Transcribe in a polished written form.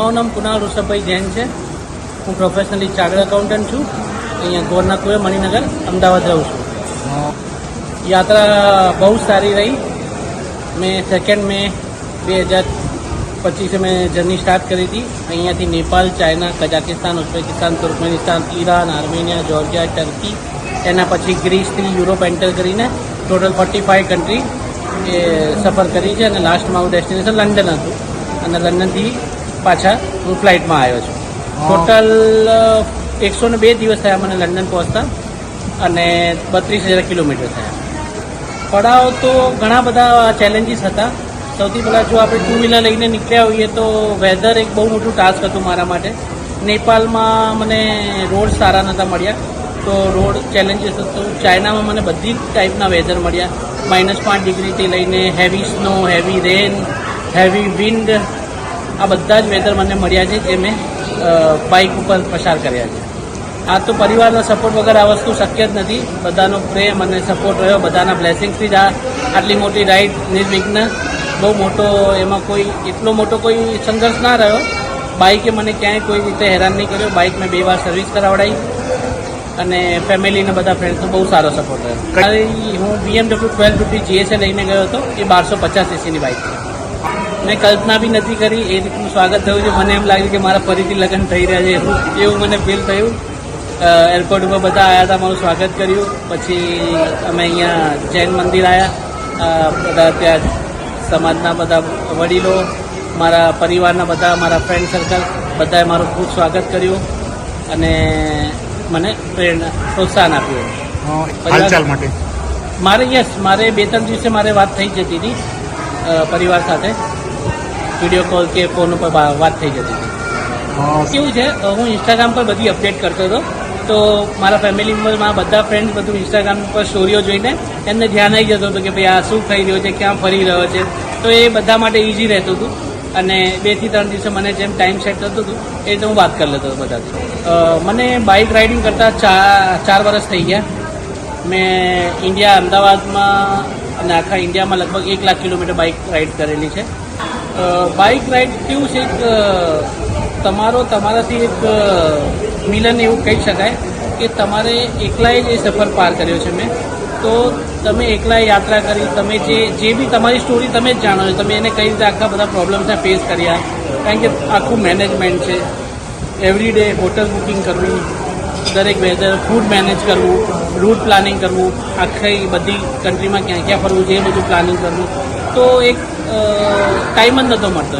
મારું નામ કુનાલ ઋષભભાઈ જૈન છે. હું પ્રોફેશનલી ચાર્ટર્ડ એકાઉન્ટન્ટ છું. અહીંયા ગોરના કુએ મણિનગર અમદાવાદ રહું છું. યાત્રા બહુ સારી રહી. મેં 2 મે 2025 મેં જર્ની સ્ટાર્ટ કરી હતી. અહીંયાથી Nepal, China, Kazakhstan, Uzbekistan, Turkmenistan, Iran, Armenia, Georgia, turkey, એના પછી ગ્રીસથી યુરોપ એન્ટર કરીને ટોટલ 45 કન્ટ્રી એ સફર કરી છે. અને લાસ્ટ મારું ડેસ્ટિનેશન લંડન હતું અને લંડનથી પાછા હું ફ્લાઇટમાં આવ્યો છું. ટોટલ 102 દિવસ થયા મને લંડન પહોંચતા અને 32,000 કિલોમીટર થયા. પડાવ તો ઘણા બધા ચેલેન્જીસ હતા. સૌથી પહેલાં જો આપણે 2 વ્હીલર લઈને નીકળ્યા હોઈએ તો વેધર એક બહુ મોટું ટાસ્ક હતું મારા માટે. નેપાળમાં મને રોડ સારા નહોતા મળ્યા તો રોડ ચેલેન્જીસ હતું. ચાઇનામાં મને બધી જ ટાઈપના વેધર મળ્યા. -5 ડિગ્રીથી લઈને heavy snow, heavy rain, heavy wind, આ બધા જ વેધર મને મળ્યા છે જે મેં બાઇક ઉપર પસાર કર્યા છે. આ તો પરિવારનો સપોર્ટ વગર આ વસ્તુ શક્ય જ નથી. બધાનો પ્રેમ અને સપોર્ટ રહ્યો, બધાના બ્લેસિંગ્સથી જ આટલી મોટી રાઇડ નિર્વિઘ્ન, બહુ મોટો એમાં કોઈ એટલો મોટો કોઈ સંઘર્ષ ના રહ્યો. બાઇકે મને ક્યાંય કોઈ રીતે હેરાન નહીં કર્યો. બાઇક મેં 2 વાર સર્વિસ કરાવડાવી અને ફેમિલીને બધા ફ્રેન્ડ્સનો બહુ સારો સપોર્ટ રહ્યો. હું BMW 1250 GSA લઈને ગયો હતો. એ 1250 સીસીની બાઇક છે. મેં કલ્પના બી નથી કરી એ રીતનું સ્વાગત થયું છે. મને એમ લાગ્યું કે મારા ફરીથી લગ્ન થઈ રહ્યા છે એવું મને ફીલ થયું. એરપોર્ટ ઉપર બધા આવ્યા હતા, મારું સ્વાગત કર્યું. પછી અમે અહીંયા જૈન મંદિર આવ્યા. બધા ત્યાં સમાજના બધા વડીલો, મારા પરિવારના બધા, મારા ફ્રેન્ડ સર્કલ બધાએ મારું ખૂબ સ્વાગત કર્યું અને મને પ્રોત્સાહન આપ્યું. હાલચાલ માટે મારે 2-3 દિવસે મારે વાત થઈ જતી હતી પરિવાર સાથે. વિડીયો કોલ કે ફોન ઉપર વાત થઈ જતી હતી. કેવું છે, હું ઇન્સ્ટાગ્રામ પર બધી અપડેટ કરતો હતો તો મારા ફેમિલી મેમ્બરમાં બધા ફ્રેન્ડ્સ બધું ઇન્સ્ટાગ્રામ પર સ્ટોરીઓ જોઈને એમને ધ્યાન આવી જતું હતું કે ભાઈ આ શું થઈ રહ્યો છે, ક્યાં ફરી રહ્યો છે. તો એ બધા માટે ઇઝી રહેતું હતું અને 2 થી 3 દિવસે મને જેમ ટાઈમ સેટ થતું હતું એ રીતે હું વાત કરી લેતો હતો બધાથી. મને બાઇક રાઇડિંગ કરતાં 4 વર્ષ થઈ ગયા. મેં ઇન્ડિયા, અમદાવાદમાં અને આખા ઇન્ડિયામાં લગભગ 1 લાખ કિલોમીટર બાઇક રાઇડ કરેલી છે. બાઇક રાઇડ કેવું છે, તમારાથી એક મિલન એવું કહી શકાય કે તમારે એકલાએ જ એ સફર પાર કર્યો છે મેં. તો તમે એકલાએ યાત્રા કરી, તમે જે બી તમારી સ્ટોરી તમે જ જાણો છો, તમે એને કઈ રીતે આખા બધા પ્રોબ્લેમ્સને ફેસ કર્યા. કારણ કે આખું મેનેજમેન્ટ છે, એવરી ડે હોટલ બુકિંગ કરવું, દરેક વેધર, ફૂડ મેનેજ કરવું, રૂટ પ્લાનિંગ કરવું, આખી બધી કન્ટ્રીમાં ક્યાં ક્યાં ફરવું છે એ બધું પ્લાનિંગ કરવું. તો એક ટાઈમ જ નહોતો મળતો.